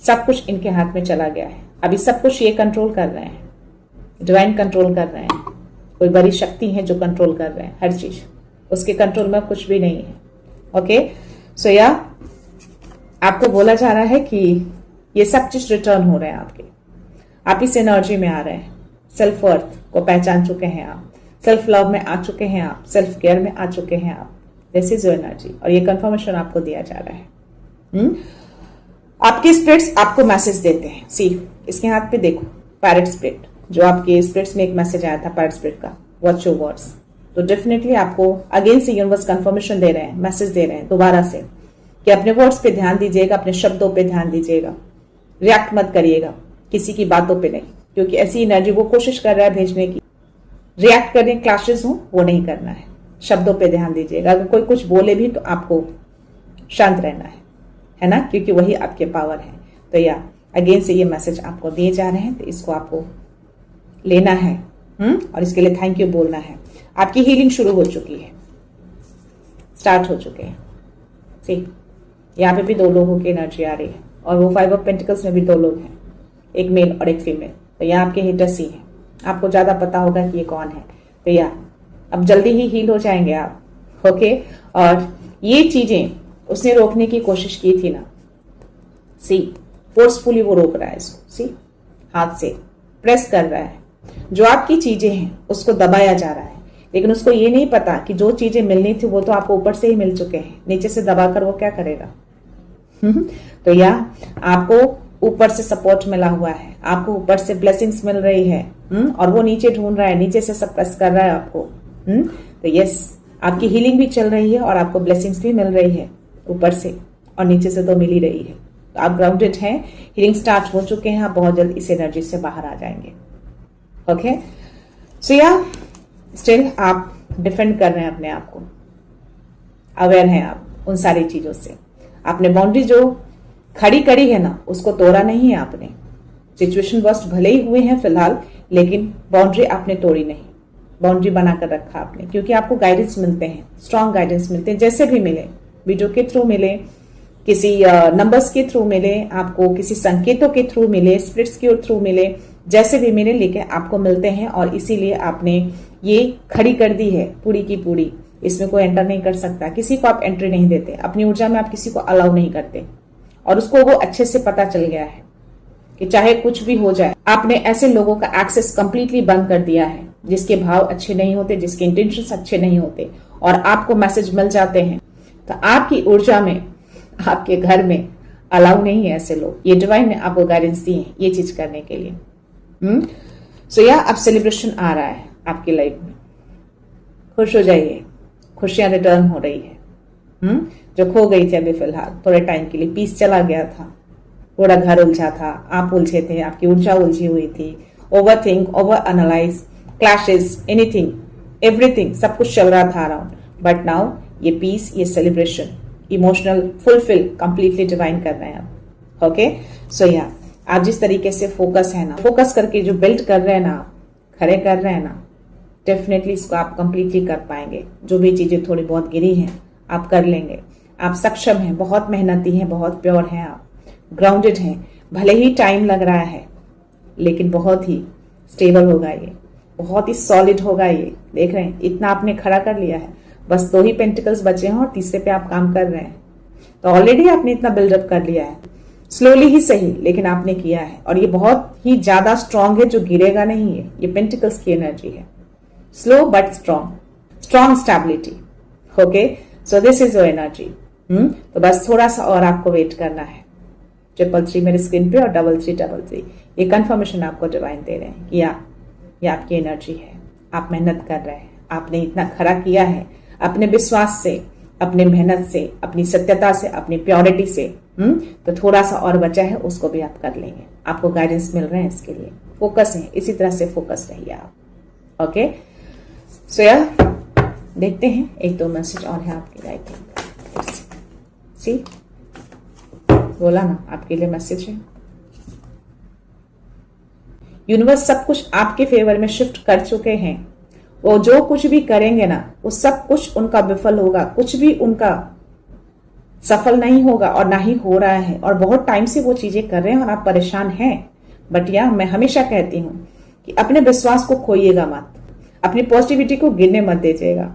सब कुछ इनके हाथ में चला गया है। अभी सब कुछ ये कंट्रोल कर रहे हैं, डिवाइन कंट्रोल कर रहे हैं। कोई बड़ी शक्ति है जो कंट्रोल कर रहे हैं हर चीज, उसके कंट्रोल में कुछ भी नहीं है। ओके, सो या आपको बोला जा रहा है कि ये सब चीज रिटर्न हो रहे हैं आपके, आप इस एनर्जी में आ रहे हैं। सेल्फ वर्थ को पहचान चुके हैं आप, सेल्फ लव में आ चुके हैं आप, सेल्फ केयर में आ चुके हैं आप। दिस इज योर एनर्जी, और ये कंफर्मेशन आपको दिया जा रहा है। आपके स्पिरिट्स आपको मैसेज देते हैं। सी, इसके हाथ पे देखो, पैरेट स्प्रिट, जो आपके स्प्रिट्स में एक मैसेज आया था पैरेट स्प्रिट का, वॉच योर वर्ड्स। तो डेफिनेटली आपको अगेन से यूनिवर्स कंफर्मेशन दे रहे हैं, मैसेज दे रहे हैं दोबारा से कि अपने वर्ड्स पे ध्यान दीजिएगा, अपने शब्दों पे ध्यान दीजिएगा, रिएक्ट मत करिएगा किसी की बातों पे नहीं, क्योंकि ऐसी एनर्जी वो कोशिश कर रहा है भेजने की, रिएक्ट करने क्लैशेस हो वो नहीं करना है। शब्दों पे ध्यान दीजिएगा, अगर कोई कुछ बोले भी तो आपको शांत रहना है ना, क्योंकि वही आपके पावर है। तो या अगेन से ये मैसेज आपको दिए जा रहे हैं, तो इसको आपको लेना है और इसके लिए थैंक यू बोलना है। आपकी हीलिंग शुरू हो चुकी है, स्टार्ट हो चुके हैं। सी यहाँ पे भी 2 लोगों की एनर्जी आ रही है और वो 5 ऑफ पेंटिकल्स में भी 2 लोग हैं, एक मेल और एक फीमेल। तो यहाँ आपके हिटर्स ही हैं, आपको ज्यादा पता होगा कि ये कौन है। तो या अब जल्दी ही हील हो जाएंगे आप, ओके। और ये चीजें उसने रोकने की कोशिश की थी ना, सी फोर्सफुली वो रोक रहा है इसको, सी हाथ से प्रेस कर रहा है। जो आपकी चीजें हैं उसको दबाया जा रहा है, लेकिन उसको ये नहीं पता कि जो चीजें मिलनी थी वो तो आपको ऊपर से ही मिल चुके हैं, नीचे से दबाकर वो क्या करेगा। तो या आपको ऊपर से सपोर्ट मिला हुआ है, आपको ऊपर से ब्लेसिंग्स मिल रही है और वो नीचे ढूंढ रहा है, नीचे से सप्रेस कर रहा है आपको। तो यस, आपकी हीलिंग भी चल रही है और आपको ब्लेसिंग्स भी मिल रही है ऊपर से और नीचे से तो मिल ही रही है। तो आप ग्राउंडेड हैं, हीलिंग स्टार्ट हो चुके हैं, आप बहुत जल्द इस एनर्जी से बाहर आ जाएंगे। ओके, सो या स्टिल आप डिफेंड कर रहे हैं अपने आप को, अवेयर हैं आप उन सारी चीजों से। आपने बाउंड्री जो खड़ी करी है ना, उसको तोड़ा नहीं है आपने। सिचुएशन वर्स्ट भले ही हुए हैं फिलहाल, लेकिन बाउंड्री आपने तोड़ी नहीं, बाउंड्री बनाकर रखा आपने, क्योंकि आपको गाइडेंस मिलते हैं, स्ट्रॉन्ग गाइडेंस मिलते हैं, जैसे भी मिले, वीडियो के थ्रू मिले, किसी नंबर्स के थ्रू मिले, आपको किसी संकेतों के थ्रू मिले, स्प्रिट्स के थ्रू मिले, जैसे भी मिले, लेकिन आपको मिलते हैं। और इसीलिए आपने ये खड़ी कर दी है पूरी की पूरी, इसमें कोई एंटर नहीं कर सकता, किसी को आप एंट्री नहीं देते, अपनी ऊर्जा में आप किसी को अलाउ नहीं करते। और उसको वो अच्छे से पता चल गया है कि चाहे कुछ भी हो जाए, आपने ऐसे लोगों का एक्सेस कंप्लीटली बंद कर दिया है जिसके भाव अच्छे नहीं होते, जिसके इंटेंशंस अच्छे नहीं होते, और आपको मैसेज मिल जाते हैं। तो आपकी ऊर्जा में, आपके घर में अलाउ नहीं है ऐसे लोग। ये डिवाइन ने आपको गाइडेंस दी है ये चीज करने के लिए। सो या अब सेलिब्रेशन आ रहा है आपकी लाइफ में, खुश हो जाइए, खुशियां रिटर्न हो रही है। जो खो गई थी अभी फिलहाल थोड़े टाइम के लिए, पीस चला गया था, पूरा घर उलझा था, आप उलझे थे, आपकी ऊर्जा उलझी हुई थी, over think, over analyse, clashes, anything, everything, सब कुछ चल रहा था अराउंड। बट नाउ ये पीस, ये celebration, emotional fulfil completely divine कर रहे हैं आप। ओके, सो या आप जिस तरीके से फोकस है ना, फोकस करके जो बिल्ड कर रहे हैं ना, खड़े कर रहे हैं ना, डेफिनेटली इसको आप कंप्लीटली कर पाएंगे। जो भी चीजें थोड़ी बहुत गिरी हैं आप कर लेंगे, आप सक्षम हैं, बहुत मेहनती हैं, बहुत प्योर हैं, आप ग्राउंडेड हैं। भले ही टाइम लग रहा है लेकिन बहुत ही स्टेबल होगा ये, बहुत ही सॉलिड होगा ये। देख रहे हैं इतना आपने खड़ा कर लिया है, बस 2 ही पेंटिकल्स बचे हैं और तीसरे पे आप काम कर रहे हैं। तो ऑलरेडी आपने इतना बिल्डअप कर लिया है, स्लोली ही सही, लेकिन आपने किया है। और ये बहुत ही ज्यादा स्ट्रांग है, जो गिरेगा नहीं है। ये पेंटिकल्स की एनर्जी है, slow but strong, strong stability. Okay, so this is your energy. तो बस थोड़ा सा और आपको वेट करना है। 333 मेरे स्क्रीन पे और 3333 ये कंफर्मेशन आपको डिवाइन दे रहे हैं कि ये आपकी एनर्जी है। आप मेहनत कर रहे हैं, आपने इतना खड़ा किया है अपने विश्वास से, अपने मेहनत से, अपनी सत्यता से, अपनी प्योरिटी से। तो थोड़ा सा और बचा है, उसको भी आप कर लेंगे। आपको गाइडेंस मिल रहे हैं इसके लिए, फोकस है, इसी तरह से फोकस रहिए आप। ओके, सो या देखते हैं 1-2 मैसेज और है आपके लिए। सी बोला ना आपके लिए मैसेज है। यूनिवर्स सब कुछ आपके फेवर में शिफ्ट कर चुके हैं। वो जो कुछ भी करेंगे ना, वो सब कुछ उनका विफल होगा, कुछ भी उनका सफल नहीं होगा और ना ही हो रहा है। और बहुत टाइम से वो चीजें कर रहे हैं और आप परेशान हैं। बट या मैं हमेशा कहती हूं कि अपने विश्वास को खोइएगा मत, अपनी पॉजिटिविटी को गिरने मत दीजिएगा,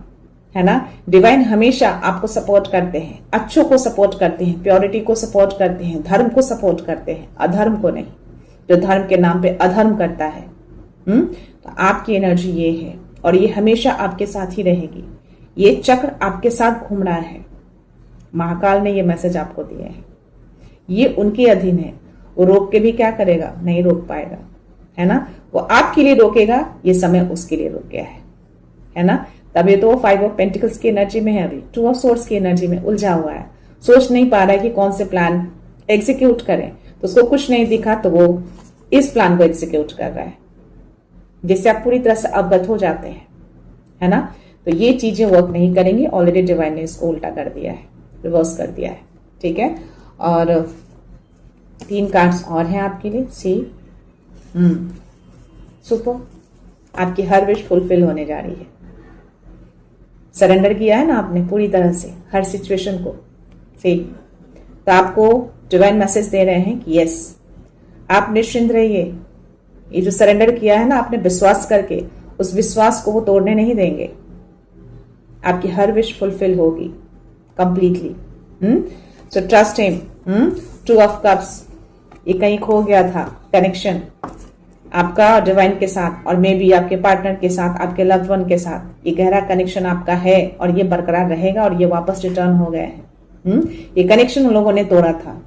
है ना। डिवाइन हमेशा आपको सपोर्ट करते हैं, अच्छों को सपोर्ट करते हैं, प्योरिटी को सपोर्ट करते हैं, धर्म को सपोर्ट करते हैं, अधर्म को नहीं। जो धर्म के नाम पे अधर्म करता है। तो आपकी एनर्जी ये है और ये हमेशा आपके साथ ही रहेगी। ये चक्र आपके साथ घूम रहा है। महाकाल ने ये मैसेज आपको दिया है, ये उनके अधीन है। वो रोक के भी क्या करेगा, नहीं रोक पाएगा, है ना, वो आपके लिए रोकेगा, ये समय उसके लिए रुक गया है ना। तभी तो वो 5 ऑफ पेंटिकल्स की एनर्जी में है, अभी 2 ऑफ सोर्ड्स की एनर्जी में उलझा हुआ है, सोच नहीं पा रहा है कि कौन से प्लान एग्जीक्यूट करें। तो उसको कुछ नहीं दिखा तो वो इस प्लान को एग्जीक्यूट कर रहा है, जिससे आप पूरी तरह से अवगत हो जाते हैं, है ना। तो ये चीजें वर्क नहीं करेंगी, ऑलरेडी डिवाइन ने इसको उल्टा कर दिया है, रिवर्स कर दिया है, ठीक है। और 3 कार्ड्स और हैं आपके लिए। सी सुपर, आपकी हर विश फुलफिल होने जा रही है। सरेंडर किया है ना आपने पूरी तरह से हर सिचुएशन को, सी। तो आपको डिवाइन मैसेज दे रहे हैं कि यस, आप निश्चिंत रहिए। ये जो सरेंडर किया है ना आपने विश्वास करके, उस विश्वास को वो तोड़ने नहीं देंगे। आपकी हर विश फुलफिल होगी completely. So trust him. 2 of cups, ये कहीं खो गया था कनेक्शन आपका डिवाइन के साथ, और मे बी आपके पार्टनर के साथ, आपके लव्ड वन के साथ। ये गहरा कनेक्शन आपका है और ये बरकरार रहेगा, और ये वापस रिटर्न हो गए हैं। ये कनेक्शन उन लोगों ने तोड़ा था,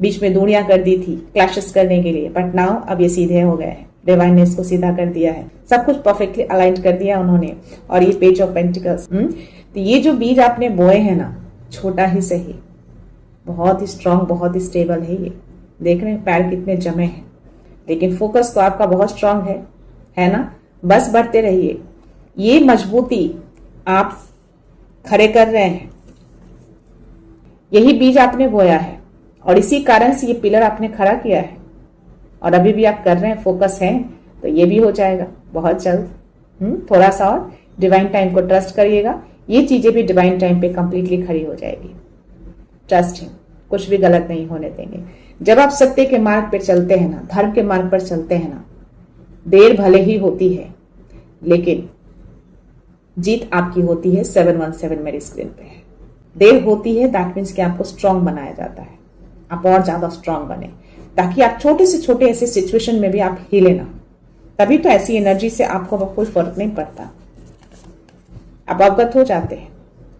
बीच में दूरियां कर दी थी क्लैशेस करने के लिए, बट नाउ अब ये सीधे हो गए हैं। डिवाइन ने इसको सीधा कर दिया है, सब कुछ परफेक्टली अलाइन कर दिया उन्होंने। और ये पेज ऑफ पेंटिकल्स, तो ये जो बीज आपने बोए हैं ना, छोटा ही सही, बहुत ही स्ट्रांग, बहुत ही स्टेबल है। ये देख रहे हैं पैर कितने जमे हैं, लेकिन फोकस तो आपका बहुत स्ट्रांग है ना। बस बढ़ते रहिए, ये मजबूती आप खड़े कर रहे हैं, यही बीज आपने बोया है, और इसी कारण से ये पिलर आपने खड़ा किया है, और अभी भी आप कर रहे हैं, फोकस है, तो ये भी हो जाएगा बहुत जल्द। थोड़ा सा और डिवाइन टाइम को ट्रस्ट करिएगा, ये चीजें भी डिवाइन टाइम पे कंप्लीटली खड़ी हो जाएगी। ट्रस्ट हिम, कुछ भी गलत नहीं होने देंगे। जब आप सत्य के मार्ग पर चलते हैं ना, धर्म के मार्ग पर चलते हैं ना, देर भले ही होती है, लेकिन जीत आपकी होती है। 717 मेरी स्क्रीन पे है। देर होती है, दैट मीन्स कि आपको स्ट्रांग बनाया जाता है, आप और ज्यादा स्ट्रांग बने, ताकि आप छोटे से छोटे ऐसे सिचुएशन में भी आप हिले ना। तभी तो ऐसी एनर्जी से आपको कोई फर्क नहीं पड़ता, आप अवगत हो जाते हैं,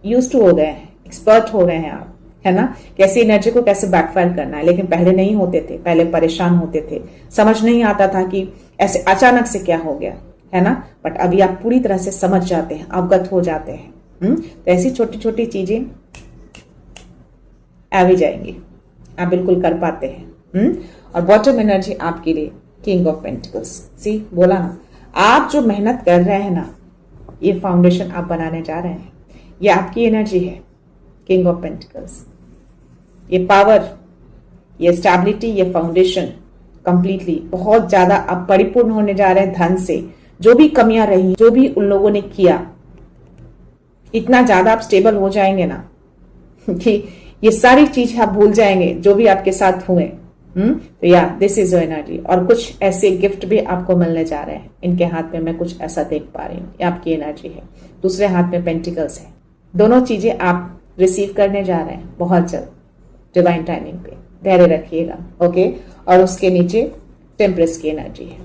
यूज टू हो गए हैं, एक्सपर्ट हो गए हैं आप, है ना, कैसी एनर्जी को कैसे बैकफायर करना है। लेकिन पहले नहीं होते थे, पहले परेशान होते थे, समझ नहीं आता था कि ऐसे अचानक से क्या हो गया, है ना। बट अभी आप पूरी तरह से समझ जाते हैं, अवगत हो जाते हैं। तो ऐसी छोटी छोटी चीजें आ भी जाएंगी, आप बिल्कुल कर पाते हैं। और बॉटम एनर्जी आपके लिए किंग ऑफ पेंटिकल्स। सी, बोला ना, आप जो मेहनत कर रहे हैं ना, ये फाउंडेशन आप बनाने जा रहे हैं, ये आपकी एनर्जी है, किंग ऑफ पेंटिकल्स। ये पावर, ये स्टेबिलिटी, ये फाउंडेशन कंप्लीटली बहुत ज्यादा आप परिपूर्ण होने जा रहे हैं धन से। जो भी कमियां रही, जो भी उन लोगों ने किया, इतना ज्यादा आप स्टेबल हो जाएंगे ना कि ये सारी चीज आप भूल जाएंगे जो भी आपके साथ हुए। तो या दिस इज योर एनर्जी। और कुछ ऐसे गिफ्ट भी आपको मिलने जा रहे हैं। इनके हाथ में मैं कुछ ऐसा देख पा रही हूँ, ये आपकी एनर्जी है। दूसरे हाथ में पेंटिकल्स है। दोनों चीजें आप रिसीव करने जा रहे हैं बहुत जल्द, डिवाइन टाइमिंग पे। धैर्य रखिएगा, ओके। और उसके नीचे टेम्परेंस की एनर्जी है,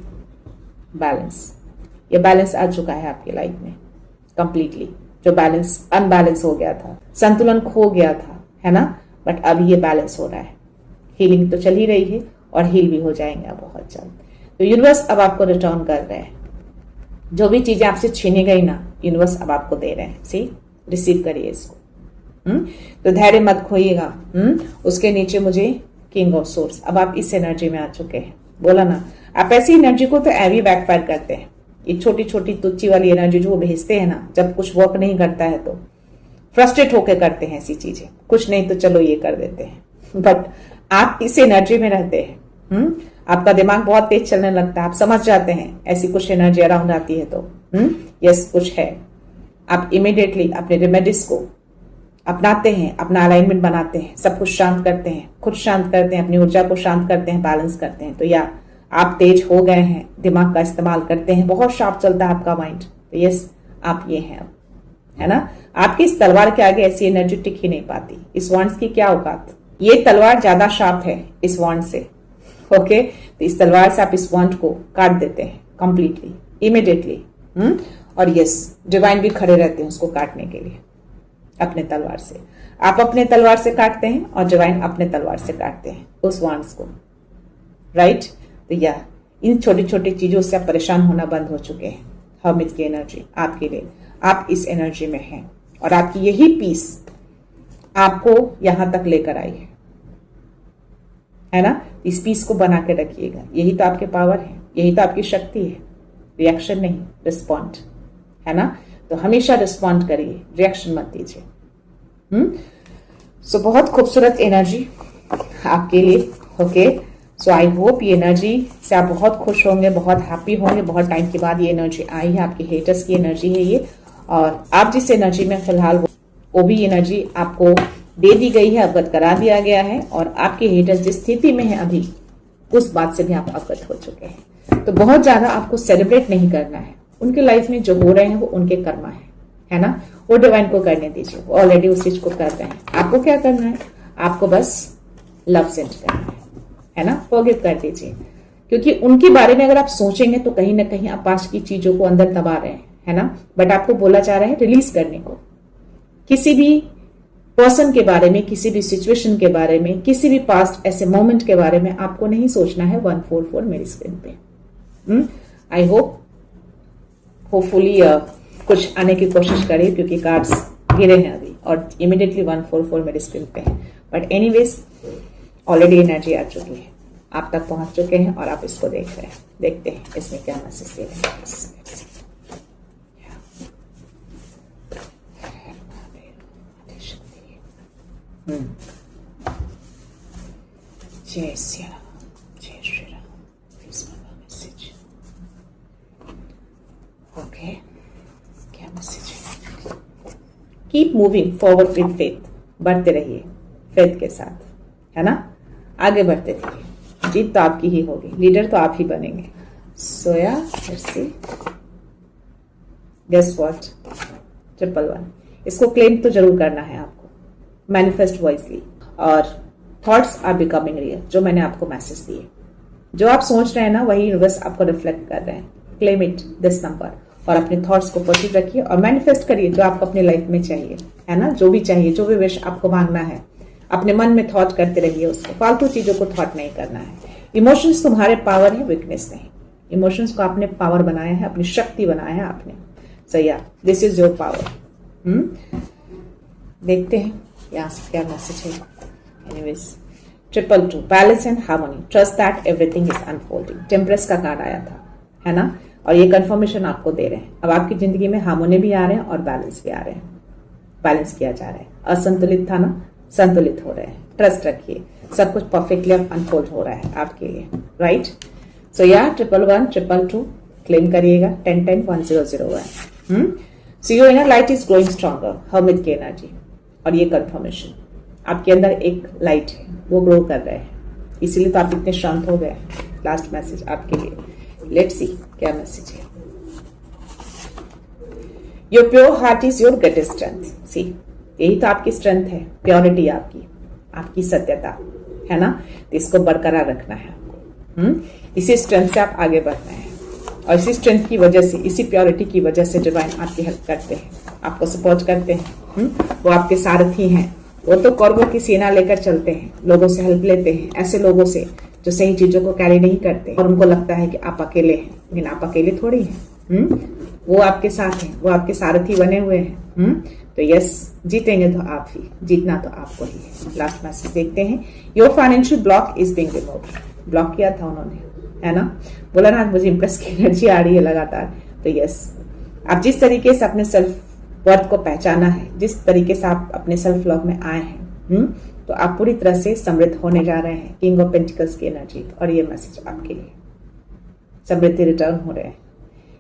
बैलेंस। ये बैलेंस आ चुका है आपकी लाइफ में कंप्लीटली। जो बैलेंस अनबैलेंस हो गया था, संतुलन खो गया था, है ना, बट अभी ये बैलेंस हो रहा है। हीलिंग तो चल ही रही है और हील भी हो जाएंगे बहुत जल्द। तो यूनिवर्स अब आपको रिटर्न कर रहे हैं, जो भी चीजें आपसे छीनी गई ना, यूनिवर्स अब आपको दे रहे हैं। सी, रिसीव करिए इसको। तो धैर्य मत खोइएगा। उसके नीचे मुझे किंग ऑफ सोर्स, अब आप इस एनर्जी में आ चुके हैं। बोला ना, आप ऐसी एनर्जी को तो एवी बैकफायर करते हैं। ये छोटी छोटी तुच्छी वाली एनर्जी जो वो भेजते हैं ना, जब कुछ वर्क नहीं करता है तो फ्रस्ट्रेट होकर करते हैं ऐसी चीजें। कुछ नहीं तो चलो ये कर देते हैं, बट आप इस एनर्जी में रहते हैं। आपका दिमाग बहुत तेज चलने लगता है, आप समझ जाते हैं ऐसी कुछ एनर्जी अराउंड आती है तो यस कुछ है। आप इमीडिएटली अपने रेमेडीज को अपनाते हैं, अपना अलाइनमेंट बनाते हैं, सब कुछ शांत करते हैं, खुद शांत करते हैं, अपनी ऊर्जा को शांत करते हैं, बैलेंस करते हैं। तो या आप तेज हो गए हैं, दिमाग का इस्तेमाल करते हैं, बहुत शार्प चलता है आपका माइंड। तो यस, आप ये हैं अब, है ना। आपकी इस तलवार के आगे ऐसी एनर्जी टिक ही नहीं पाती। इस वॉन्ड्स की क्या औकात, ये तलवार ज्यादा शार्प है इस वॉन्ड से, ओके। तो इस तलवार से आप इस वॉन्ड को काट देते हैं कंप्लीटली, इमीडिएटली। और यस, डिवाइन भी खड़े रहते हैं उसको काटने के लिए अपने तलवार से। आप अपने तलवार से काटते हैं और डिवाइन अपने तलवार से काटते हैं उस वॉन्ड्स को, राइट। तो या इन छोटी छोटी चीजों से आप परेशान होना बंद हो चुके हैं। हर्मिट की एनर्जी आपके लिए, आप इस एनर्जी में हैं और आपकी यही पीस आपको यहां तक लेकर आई है ना। इस पीस को बना के रखिएगा, यही तो आपके पावर है, यही तो आपकी शक्ति है। रिएक्शन नहीं, रिस्पॉन्ड, है ना। तो हमेशा रिस्पॉन्ड करिए, रिएक्शन मत दीजिए। सो बहुत खूबसूरत एनर्जी आपके लिए। ओके, सो आई होप ये एनर्जी से आप बहुत खुश होंगे, बहुत हैप्पी होंगे। बहुत टाइम के बाद ये एनर्जी आई है, आपकी हेटर्स की एनर्जी है ये, और आप जिस एनर्जी में फिलहाल वो भी एनर्जी आपको दे दी गई है, अवगत करा दिया गया है, और आपके हेटर्स जिस स्थिति में है अभी उस बात से भी आप अवगत हो चुके हैं। तो बहुत ज्यादा आपको सेलिब्रेट नहीं करना है, उनके लाइफ में जो हो रहे हैं वो उनके कर्मा है ना। वो डिवाइन को करने दीजिए, वो ऑलरेडी उस चीज को कर रहे हैं। आपको क्या करना है, आपको बस लव सेंड करना है ना। फॉरगिव कर दीजिए, क्योंकि उनके बारे में अगर आप सोचेंगे तो कहीं ना कहीं आप पास्ट की चीजों को अंदर दबा रहे हैं, है ना। बट आपको बोला जा रहा है रिलीज करने को। किसी भी पर्सन के बारे में, किसी भी सिचुएशन के बारे में, किसी भी पास्ट ऐसे मोमेंट के बारे में आपको नहीं सोचना है। 144 मेरी स्क्रीन पे। आई होपफुली कुछ आने की कोशिश करिए, क्योंकि कार्ड्स गिरे हैं अभी और इमीडिएटली 144 मेरी स्क्रीन पे है। बट एनीवेज ऑलरेडी एनर्जी आ चुकी है, आप तक पहुंच चुके हैं और आप इसको देख रहे हैं। देखते हैं इसमें क्या मैसेज दे रहे हैं। जय श्री राम, जय श्री राम। मैसेज ओके, क्या मैसेज है? Keep moving forward with faith. बढ़ते रहिए फेथ के साथ, है ना। आगे बढ़ते रहिए, जीत तो आपकी ही होगी, लीडर तो आप ही बनेंगे। सोया गेस व्हाट, 111। इसको क्लेम तो जरूर करना है आपको। मैनिफेस्ट वॉइसली, और थॉट्स आर बिकमिंग रियल। जो मैंने आपको मैसेज दिए, जो आप सोच रहे हैं ना, वही यूनिवर्स आपको रिफ्लेक्ट कर रहे हैं। क्लेम इट दिस नंबर, और अपने थॉट्स को पॉजिटिव रखिए और मैनिफेस्ट करिए जो आपको अपने लाइफ में चाहिए, है ना। जो भी चाहिए, जो भी विश आपको मांगना है, अपने मन में थॉट करते रहिए उसको। फालतू चीजों को थॉट नहीं करना है। इमोशंस तुम्हारे पावर है, वीकनेस नहीं। इमोशंस को आपने पावर बनाया है, अपनी शक्ति बनाया है आपने। सो या दिस इज योर पावर। देखते हैं यहाँ से क्या मैसेज है। Anyways 222 balance and harmony, trust that everything is unfolding. Temperance का कार्ड आया था, है ना, और ये कंफर्मेशन आपको दे रहे हैं। अब आपकी जिंदगी में हार्मोनी भी आ रहे हैं और बैलेंस भी आ रहे हैं। बैलेंस किया जा रहा है, असंतुलित था ना, संतुलित हो रहे हैं। ट्रस्ट रखिए, सब कुछ परफेक्टली अब अनफोल्ड हो रहा है आपके लिए, राइट। सो या 111 222 क्लेम करिएगा। 1010-1001। So your inner light is growing stronger, hermit की एनर्जी, और ये कंफर्मेशन आपके अंदर एक लाइट है, वो ग्रो कर रहे हैं, इसीलिए तो आप इतने शांत हो गए। लास्ट मैसेज आपके लिए, लेट्स सी क्या मैसेज है। Your pure heart is your greatest strength. See, यही तो आपकी स्ट्रेंथ है, प्योरिटी आपकी सत्यता, है ना। तो इसको बरकरार रखना है आपको। इसी स्ट्रेंथ से आप आगे बढ़ना है, और इसी स्ट्रेंथ की वजह से, इसी प्योरिटी की वजह से डिवाइन आपकी हेल्प करते हैं, आपको सपोर्ट करते हैं। वो आपके सारथी हैं। वो तो कौरवों की सेना लेकर चलते हैं, लोगों से हेल्प लेते हैं, ऐसे लोगों से जो सही चीजों को कैरी नहीं करते और उनको लगता है कि आप अकेले हैं, लेकिन आप अकेले थोड़ी हैं। वो आपके साथ हैं, वो आपके सारथी बने हुए हैं। तो यस, जीतेंगे तो आप ही, जीतना तो आपको ही है। लास्ट मैसेज देखते हैं। Your financial block is being removed. Block किया था उन्होंने, है ना। बोला ना, मुझे इंप्रेस की एनर्जी आ रही है लगातार। तो यस, आप जिस तरीके से अपने सेल्फ वर्थ को पहचाना है, जिस तरीके से आप अपने सेल्फ लव में आए हैं, तो आप पूरी तरह से समृद्ध होने जा रहे हैं। किंग ऑफ पेंटिकल्स की एनर्जी, और ये मैसेज आपके लिए, समृद्धि रिटर्न हो रहे हैं।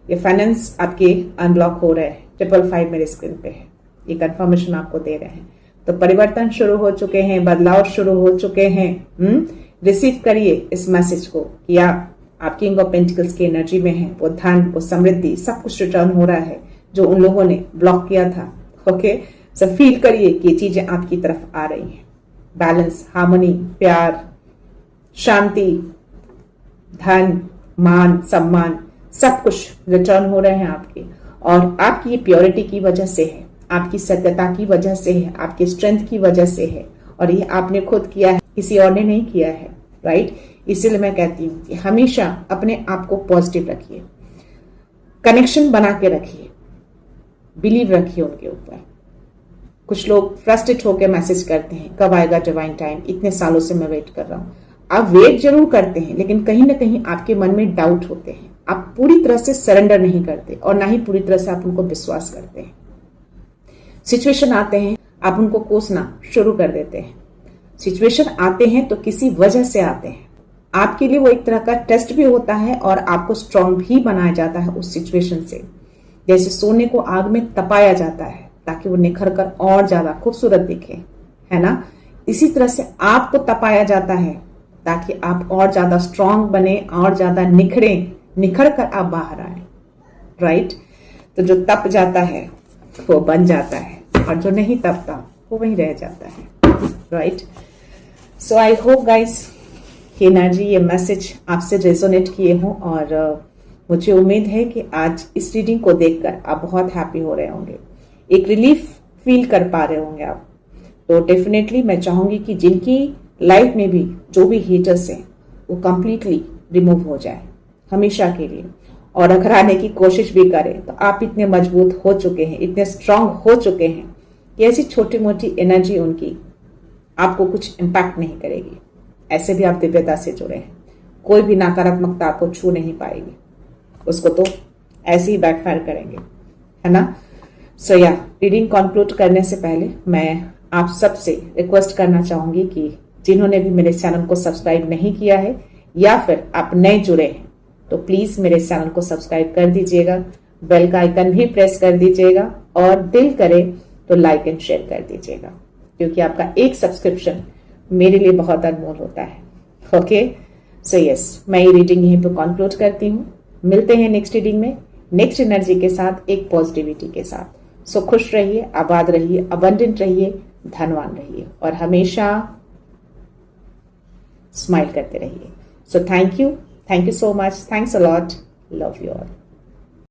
ये फाइनेंस आपके अनब्लॉक हो रहे हैं। 555 मेरे स्क्रीन पे है, ये कंफर्मेशन आपको दे रहे हैं। तो परिवर्तन शुरू हो चुके हैं, बदलाव शुरू हो चुके हैं। रिसीव करिए इस मैसेज को कि आप किंग ऑफ पेंटिकल्स की एनर्जी में हैं। वो धन, वो समृद्धि, सब कुछ रिटर्न हो रहा है जो उन लोगों ने ब्लॉक किया था। ओके, सब फील करिए कि चीजें आपकी तरफ आ रही हैं। बैलेंस, हार्मनी, प्यार, शांति, धन, मान, सम्मान, सब कुछ रिटर्न हो रहे हैं आपके। और आपकी ये प्योरिटी की वजह से है, आपकी सत्यता की वजह से है, आपकी स्ट्रेंथ की वजह से है। और ये आपने खुद किया है, किसी और ने नहीं किया है, राइट। इसीलिए मैं कहती हूँ कि हमेशा अपने आप को पॉजिटिव रखिए, कनेक्शन बना के रखिए, बिलीव रखिए उनके ऊपर। कुछ लोग फ्रस्ट्रेट होकर मैसेज करते हैं, कब आएगा डिवाइन टाइम, इतने सालों से मैं वेट कर रहा हूं। आप वेट जरूर करते हैं, लेकिन कहीं ना कहीं आपके मन में डाउट होते हैं। आप पूरी तरह से सरेंडर नहीं करते और ना ही पूरी तरह से आप उनको विश्वास करते हैं। सिचुएशन आते हैं, आप उनको कोसना शुरू कर देते हैं। सिचुएशन आते हैं तो किसी वजह से आते हैं, आपके लिए वो एक तरह का टेस्ट भी होता है और आपको स्ट्रांग भी बनाया जाता है उस सिचुएशन से। जैसे सोने को आग में तपाया जाता है ताकि वो निखर कर और ज्यादा खूबसूरत दिखे, है ना। इसी तरह से आपको तपाया जाता है ताकि आप और ज्यादा स्ट्रांग बने, और ज्यादा निखर कर आप बाहर आए, राइट। तो जो तप जाता है वो बन जाता है, और जो नहीं तपता वो वहीं रह जाता है, right. So I hope guys ये एनर्जी, ये मैसेज आपसे रेजोनेट किए हों, और मुझे उम्मीद है कि आज इस रीडिंग को देखकर आप बहुत हैप्पी हो रहे होंगे, एक रिलीफ फील कर पा रहे होंगे आप। तो डेफिनेटली मैं चाहूंगी कि जिनकी लाइफ में भी जो भी हेटर्स हैं वो कंप्लीटली रिमूव हो जाए हमेशा के लिए, और अगर आने की कोशिश भी करें तो आप इतने मजबूत हो चुके हैं, इतने स्ट्रांग हो चुके हैं कि ऐसी छोटी मोटी एनर्जी उनकी आपको कुछ इम्पैक्ट नहीं करेगी। ऐसे भी आप दिव्यता से जुड़े हैं, कोई भी नकारात्मकता आपको छू नहीं पाएगी, उसको तो ऐसे ही बैकफायर करेंगे, है ना। सो या रीडिंग कंक्लूड करने से पहले मैं आप सबसे रिक्वेस्ट करना चाहूंगी कि जिन्होंने भी मेरे चैनल को सब्सक्राइब नहीं किया है या फिर आप नए जुड़े हैं तो प्लीज मेरे चैनल को सब्सक्राइब कर दीजिएगा, बेल का आइकन भी प्रेस कर दीजिएगा, और दिल करे तो लाइक एंड शेयर कर दीजिएगा, क्योंकि आपका एक सब्सक्रिप्शन मेरे लिए बहुत अनमोल होता है। ओके, सो यस, मैं ये रीडिंग यहीं पर कंक्लूड करती हूँ। मिलते हैं नेक्स्ट रीडिंग में, नेक्स्ट एनर्जी के साथ, एक पॉजिटिविटी के साथ। सो खुश रहिए, आबाद रहिए, अबंडेंट रहिए, धनवान रहिए, और हमेशा स्माइल करते रहिए। So thank you so much, thanks a lot, love you all.